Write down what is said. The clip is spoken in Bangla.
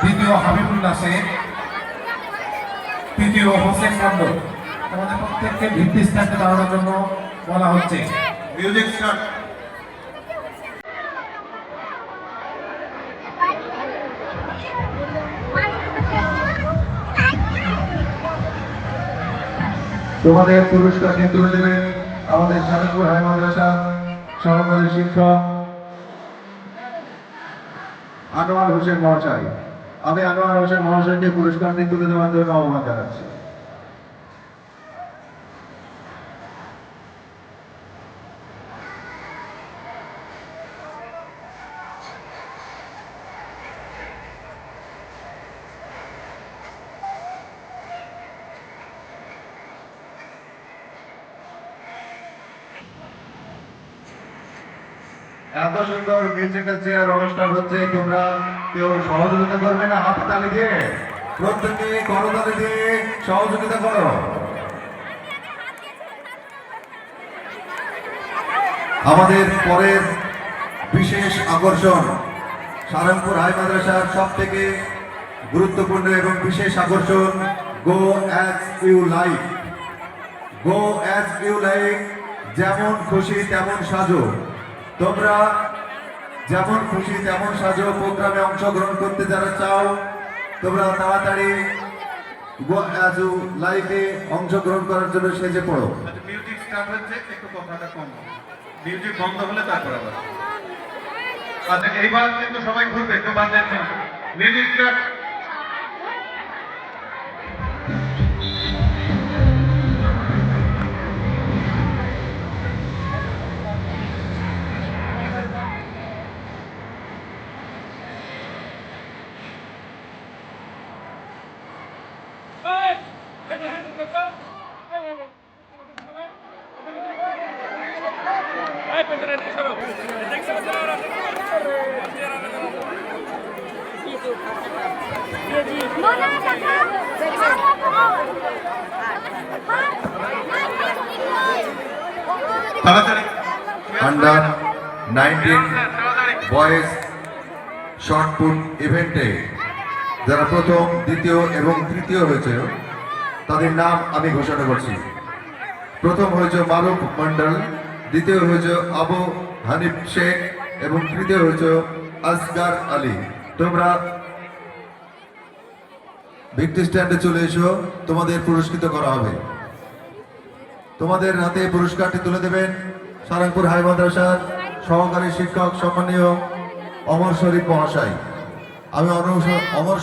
দ্বিতীয় হাবিবুল্লাহ শেখ, তৃতীয় হোসেন মন্ডল। আমাদের প্রত্যেককে ভিত্তি স্থানে দাঁড়ানোর জন্য বলা হচ্ছে। Music start. তোমাদের পুরস্কার তুলে দেবেন আমাদের সারাপুর হাই মাদ্রাসা সহকারী শিক্ষক আনোয়ার হোসেন মহাশয়। আমি আনোয়ার হোসেন মহাশয়কে পুরস্কার তুলে দেওয়ার জন্য আহ্বান জানাচ্ছি। এত সুন্দর মিউজিক্যাল চেয়ার অনুষ্ঠান হচ্ছে, তোমরা কেউ সহযোগিতা করবে না? হাত তালি দিয়ে, প্রত্যেকে করতালি দিয়ে সহযোগিতা করো। আমাদের পরের বিশেষ আকর্ষণ সারাংপুর হাই মাদ্রাসার সব থেকে গুরুত্বপূর্ণ এবং বিশেষ আকর্ষণ go as you like. Go as you like, যেমন খুশি তেমন সাজো। তোমরা যেমন খুশি তেমন সাজো। প্রোগ্রামে অংশগ্রহণ করতে যারা চাও তোমরা তাড়াতাড়ি গো অ্যাজ ইউ লাইকে অংশগ্রহণ করার জন্য সেজে পড়ো। মিউজিক স্টার্ট হচ্ছে, একটু কথাটা কম, মিউজিক বন্ধ হলে তারপর আবার। আচ্ছা, এইবার কিন্তু সবাই ঘুরবে, একটু বাদ দিচ্ছেন। Music start. Under 19 boys shot put ইভেন্টে যারা প্রথম, দ্বিতীয় এবং তৃতীয় হয়েছে তাদের নাম আমি ঘোষণা করছি। প্রথম হয়েছে মারুফ মন্ডল, দ্বিতীয় হয়েছে আবু হানিফ শেখ এবং তৃতীয় হয়েছে আসগার আলী। তোমরা ভিক্টি স্ট্যান্ডে চলে এসো, তোমাদের পুরস্কৃত করা হবে। তোমাদের হাতে পুরস্কারটি তুলে দেবেন সারাংপুর হাই মাদ্রাসার সহকারী শিক্ষক সম্মানীয় অমর শরীফ মহাশয়। আমি অমর